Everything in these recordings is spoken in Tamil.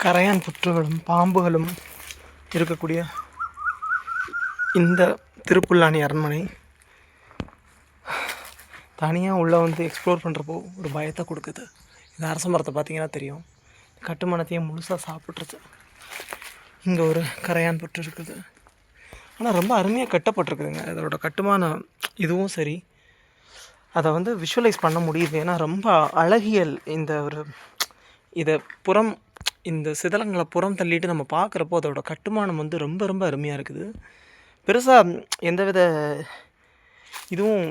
கரையான் புற்றுகளும் பாம்புகளும் இருக்கக்கூடிய இந்த திருப்புல்லானி அரண்மனை தனியாக உள்ளே வந்து எக்ஸ்ப்ளோர் பண்ணுறப்போ ஒரு பயத்தை கொடுக்குது. இந்த அரச மரத்தை பார்த்திங்கன்னா தெரியும், கட்டுமானத்தையும் முழுசாக சாப்பிட்ருச்சு. இங்கே ஒரு கரையான் புற்று இருக்குது, ஆனால் ரொம்ப அருமையாக கட்டப்பட்டிருக்குதுங்க. அதோட கட்டுமான இதுவும் சரி, அதை வந்து விஷுவலைஸ் பண்ண முடியுது. ஏன்னா ரொம்ப அழகியல் இந்த ஒரு இதை புறம் இந்த சிதலங்களை புறம் தள்ளிட்டு நம்ம பார்க்குறப்போ அதோட கட்டுமானம் வந்து ரொம்ப ரொம்ப அருமையாக இருக்குது. பெருசாக எந்தவித இதுவும்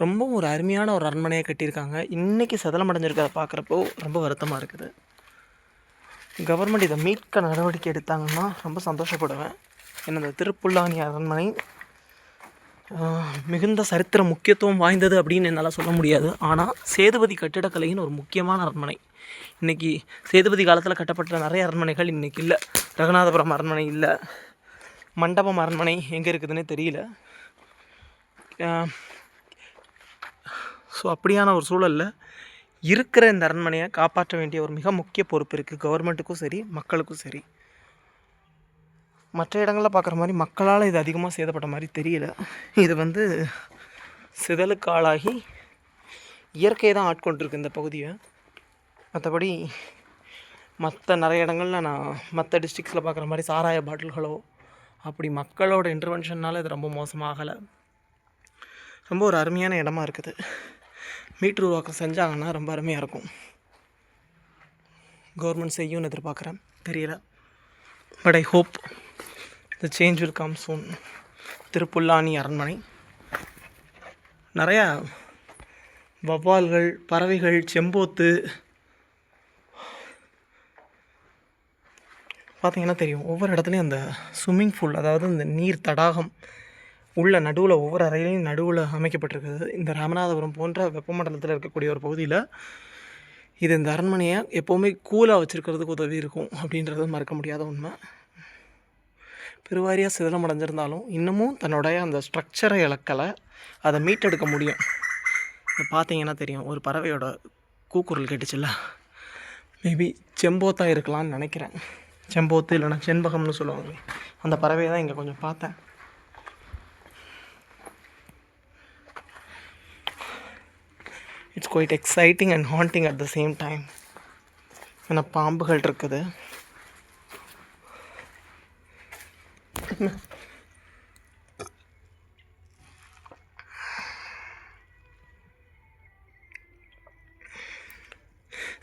ரொம்ப ஒரு அருமையான ஒரு அரண்மனையை கட்டியிருக்காங்க. இன்றைக்கி சதலமடைஞ்சிருக்கிறத பார்க்குறப்போ ரொம்ப வருத்தமாக இருக்குது. கவர்மெண்ட் இதை மீட்க நடவடிக்கை எடுத்தாங்கன்னா ரொம்ப சந்தோஷப்படுவேன். ஏன்னா இந்த திருப்புல்லானி அரண்மனை மிகுந்த சரித்திர முக்கியத்துவம் வாய்ந்தது அப்படின்னு என்னால் சொல்ல முடியாது. ஆனால் சேதுபதி கட்டிடக்கலையின் ஒரு முக்கியமான அரண்மனை. இன்றைக்கி சேதுபதி காலத்தில் கட்டப்பட்ட நிறைய அரண்மனைகள் இன்றைக்கி இல்லை. ரகுநாதபுரம் அரண்மனை இல்லை, மண்டபம் அரண்மனை எங்கே இருக்குதுன்னே தெரியல. ஸோ அப்படியான ஒரு சூழலில் இருக்கிற இந்த அரண்மனையை காப்பாற்ற வேண்டிய ஒரு மிக முக்கிய பொறுப்பு இருக்குது கவர்மெண்ட்டுக்கும் சரி, மக்களுக்கும் சரி. மற்ற இடங்களில் பார்க்குற மாதிரி மக்களால் இது அதிகமாக சேதப்பட்ட மாதிரி தெரியல. இது வந்து சிதலுக்கு ஆளாகி இயற்கையை தான் ஆட்கொண்டிருக்கு இந்த பகுதியை. மற்றபடி மற்ற நிறைய இடங்களில் நான் மற்ற டிஸ்ட்ரிக்ஸில் பார்க்குற மாதிரி சாராய பாட்டில்களோ அப்படி மக்களோட இன்டர்வென்ஷனால் இது ரொம்ப மோசமாகலை. ரொம்ப ஒரு அருமையான இடமா இருக்குது. மீட்ரு உருவாக்கம் செஞ்சாங்கன்னா ரொம்ப அருமையாக இருக்கும். கவர்மெண்ட் செய்யும்னு எதிர்பார்க்குறேன், தெரியல. But I hope the change will come சூன். திருப்புல்லானி அரண்மனை நிறையா வவ்வால்கள், பறவைகள், செம்போத்து பார்த்திங்கன்னா தெரியும். ஒவ்வொரு இடத்துலையும் அந்த ஸ்விம்மிங் பூல், அதாவது இந்த நீர் தடாகம் உள்ள நடுவில் ஒவ்வொரு அறையிலையும் நடுவில் அமைக்கப்பட்டிருக்குது. இந்த ராமநாதபுரம் போன்ற வெப்பமண்டலத்தில் இருக்கக்கூடிய ஒரு பகுதியில் இது இந்த அரண்மனையை எப்போவுமே கூலாக வச்சுருக்கிறதுக்கு உதவி இருக்கும் அப்படின்றது மறக்க முடியாத உண்மை. பெருவாரியாக சிதலமடைஞ்சிருந்தாலும் இன்னமும் தன்னுடைய அந்த ஸ்ட்ரக்சரை இழக்கலை, அதை மீட்டெடுக்க முடியும். பார்த்தீங்கன்னா தெரியும், ஒரு பறவையோட கூக்குரல் கேட்டுச்சுல்ல, மேபி செம்போத்தாக இருக்கலாம்னு நினைக்கிறேன். செம்போத்து இல்லைனா செண்பகம்னு சொல்லுவாங்க. அந்த பறவையை தான் இங்கே கொஞ்சம் பார்த்தேன். It's quite exciting and haunting at the same time. ஏன்னா பாம்புகள் இருக்குது.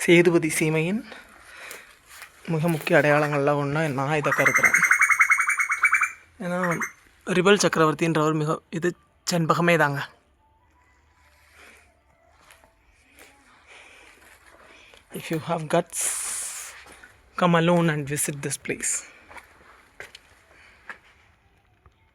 சேதுபதி சீமையின் மிக முக்கிய அடையாளங்களில் ஒன்றா நான் இதை கருதுகிறேன். ஏன்னா ரிபல் சக்கரவர்த்தின்றவர் இது செண்பகமே தாங்க. If you have guts, come alone and visit this place.